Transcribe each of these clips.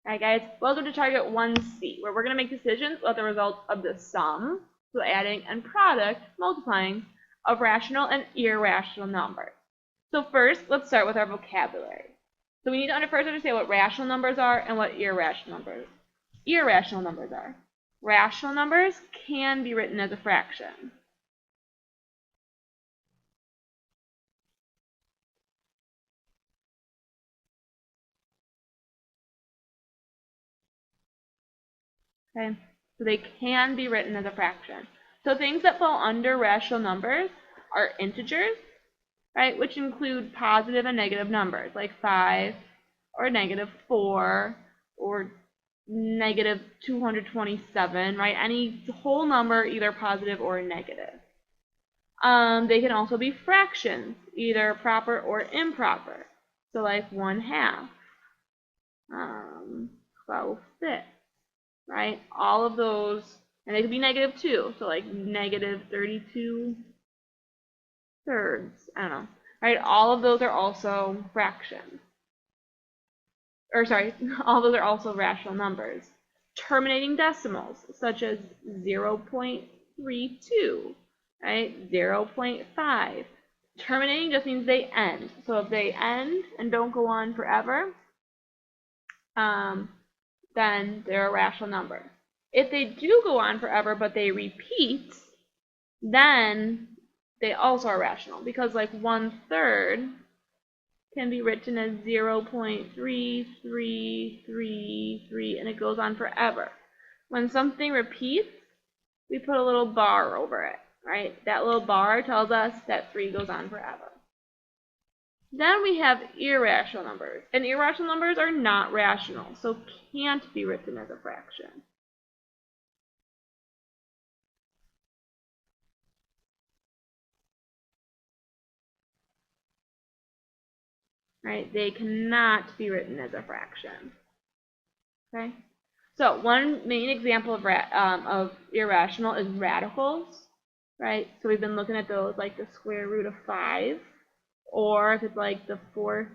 Alright guys, welcome to Target 1C, where we're going to make decisions about the results of the sum, so adding, and product, multiplying, of rational and irrational numbers. So first, let's start with our vocabulary. So we need to first understand what rational numbers are and what irrational numbers are. Rational numbers can be written as a fraction. Okay, so they can be written as a fraction. So things that fall under rational numbers are integers, right, which include positive and negative numbers, like 5 or negative 4 or negative 227, right? Any whole number, either positive or negative. They can also be fractions, either proper or improper. So like 1/2, 12/5, right? All of those, and they could be negative too. So like negative 32 thirds, I don't know, right? All of those are also fractions. Or sorry, all those are also rational numbers. Terminating decimals, such as 0.32, right? 0.5. Terminating just means they end. So if they end and don't go on forever, then they're a rational number. If they do go on forever but they repeat, then they also are rational, because like 1/3 can be written as 0.3333, and it goes on forever. When something repeats, we put a little bar over it, right? That little bar tells us that 3 goes on forever. Then we have irrational numbers, and irrational numbers are not rational, so can't be written as a fraction. Right? They cannot be written as a fraction. Okay? So one main example of irrational is radicals, right? So we've been looking at those, like the square root of 5, or if it's like the 4th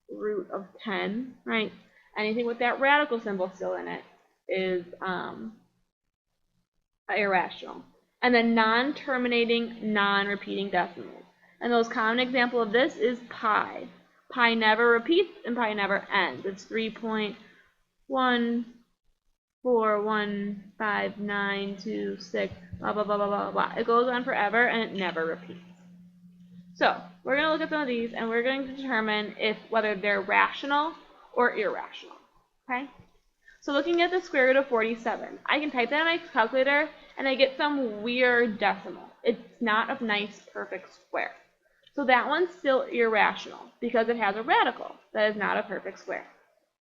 root of 10, right? Anything with that radical symbol still in it is irrational. And then non-terminating, non-repeating decimals. And the most common example of this is pi. Pi never repeats and pi never ends. It's 3.1415926, blah, blah, blah, blah, blah, blah. It goes on forever and it never repeats. So we're going to look at some of these and we're going to determine whether they're rational or irrational. Okay? So looking at the square root of 47, I can type that in my calculator and I get some weird decimal. It's not a nice perfect square. So that one's still irrational because it has a radical that is not a perfect square.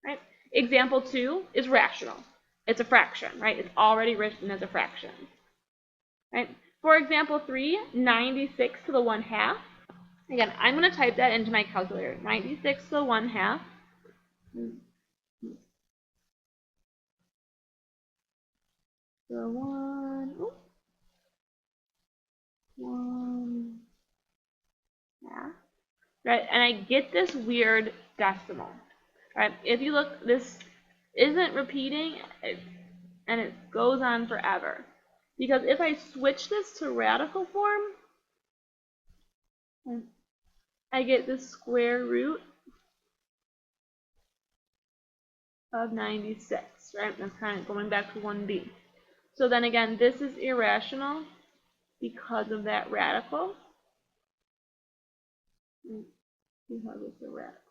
Right? Example 2 is rational. It's a fraction, right? It's already written as a fraction. Right? For example 3, 96 to the 1/2. Again, I'm going to type that into my calculator. 96 to the 1/2. So 1/2. Right, and I get this weird decimal. Right, if you look, this isn't repeating, and it goes on forever. Because if I switch this to radical form, I get the square root of 96, right? That's kind of going back to 1b. So then again, this is irrational because of that radical. Because it's a radical.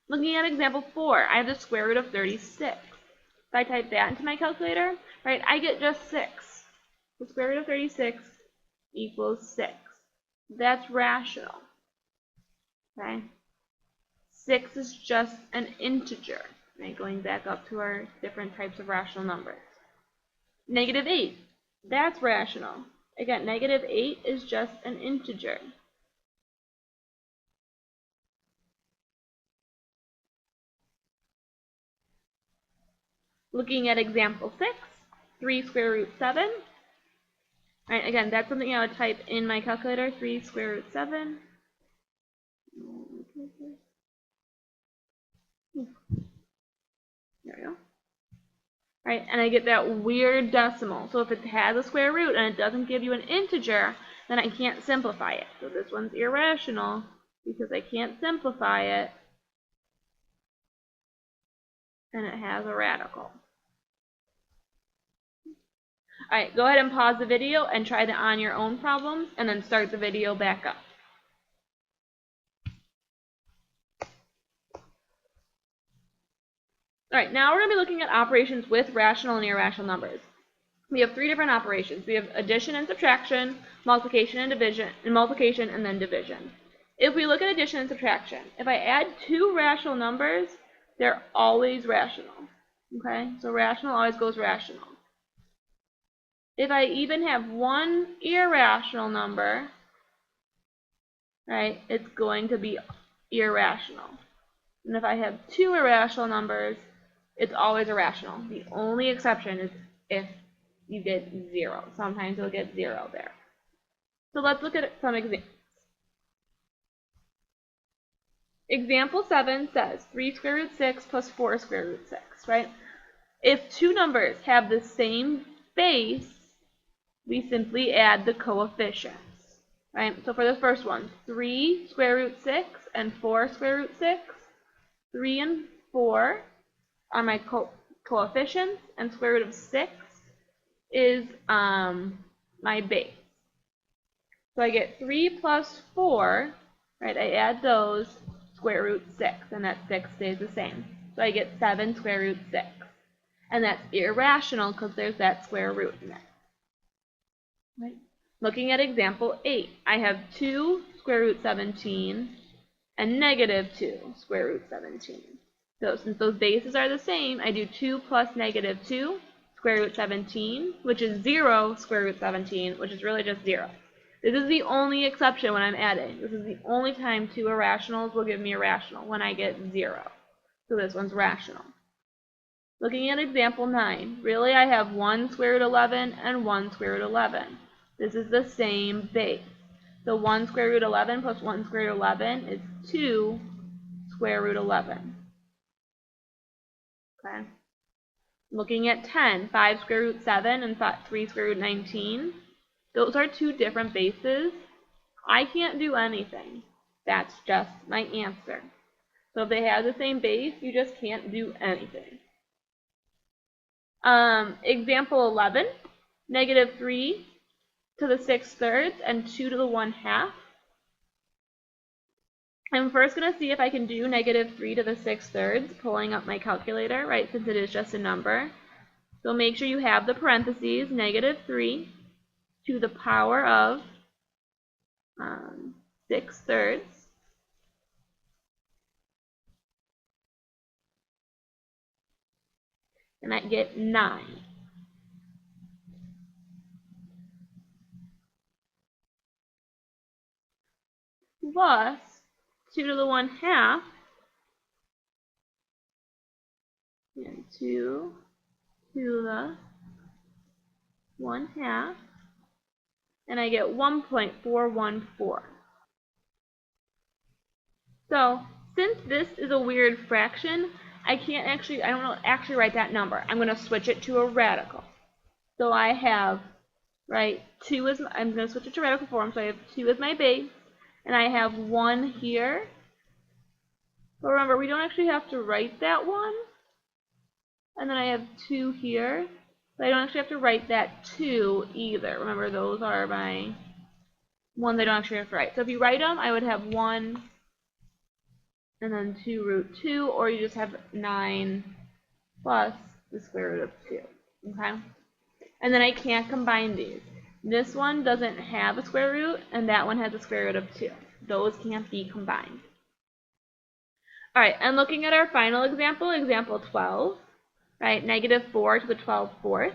Looking at example 4, I have the square root of 36. If I type that into my calculator, right, I get just 6. The square root of 36 equals 6. That's rational. Okay? 6 is just an integer. Right, going back up to our different types of rational numbers. -8, that's rational. Again, -8 is just an integer. Looking at example 6, 3 square root 7. Right, again, that's something I would type in my calculator, 3 square root 7. There we go. Right, and I get that weird decimal. So if it has a square root and it doesn't give you an integer, then I can't simplify it. So this one's irrational because I can't simplify it, and it has a radical. Alright, go ahead and pause the video and try that on your own problems, and then start the video back up. Alright, now we're going to be looking at operations with rational and irrational numbers. We have three different operations. We have addition and subtraction, multiplication and division, and multiplication and then division. If we look at addition and subtraction, if I add two rational numbers, they're always rational. Okay, so rational always goes rational. If I even have one irrational number, right, it's going to be irrational. And if I have two irrational numbers, it's always irrational. The only exception is if you get 0. Sometimes you'll get 0 there. So let's look at some examples. Example 7 says 3 square root 6 plus 4 square root 6, right? If two numbers have the same base, we simply add the coefficients, right? So for the first one, 3 square root 6 and 4 square root 6, 3 and 4 are my coefficients, and square root of 6 is my base. So I get 3 plus 4, right? I add those, square root 6, and that 6 stays the same. So I get 7 square root 6. And that's irrational because there's that square root in it. Right? Looking at example 8, I have 2 square root 17 and negative 2 square root 17. So since those bases are the same, I do 2 plus negative 2 square root 17, which is 0 square root 17, which is really just 0. This is the only exception when I'm adding. This is the only time two irrationals will give me a rational, when I get 0. So this one's rational. Looking at example 9, really I have 1 square root 11 and 1 square root 11. This is the same base. So 1 square root 11 plus 1 square root 11 is 2 square root 11. Okay. Looking at 10, 5 square root 7 and 3 square root 19. Those are two different bases. I can't do anything. That's just my answer. So if they have the same base, you just can't do anything. Example 11, negative 3 to the 6/3 and 2 to the 1/2. I'm first going to see if I can do negative 3 to the 6/3, pulling up my calculator, right, since it is just a number. So make sure you have the parentheses, negative 3 to the power of 6/3. And I get 9. Plus 2 to the 1/2 and 2 to the 1/2, and I get 1.414. So since this is a weird fraction, I don't actually write that number. I'm going to switch it to a radical. So I have, right, I'm going to switch it to radical form, so I have 2 as my base, and I have 1 here. But remember, we don't actually have to write that 1. And then I have 2 here. But I don't actually have to write that 2 either. Remember, those are my ones I don't actually have to write. So if you write them, I would have 1 and then 2 root 2, or you just have 9 plus the square root of 2. Okay? And then I can't combine these. This one doesn't have a square root, and that one has a square root of 2. Those can't be combined. Alright, and looking at our final example, example 12, right, negative 4 to the 12/4.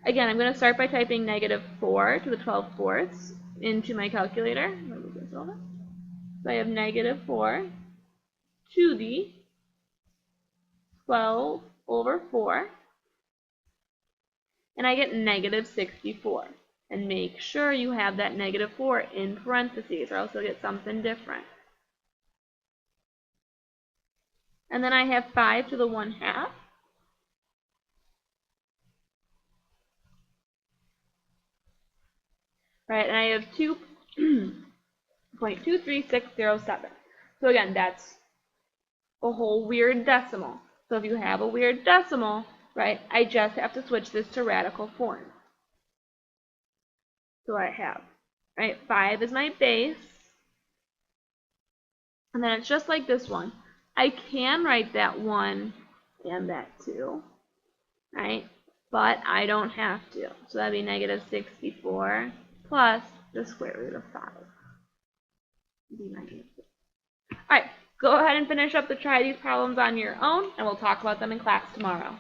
Again, I'm going to start by typing negative 4 to the 12/4 into my calculator. So I have negative 4 to the 12/4, and I get negative 64. And make sure you have that negative 4 in parentheses, or else you'll get something different. And then I have 5 to the 1/2. Right, and I have 2.23607. So again, that's a whole weird decimal. So if you have a weird decimal, right, I just have to switch this to radical form. So I have, right, 5 is my base. And then it's just like this one. I can write that 1 and that 2, right? But I don't have to. So that'd be negative 64 plus the square root of 5. Alright, go ahead and finish up the try these problems on your own, and we'll talk about them in class tomorrow.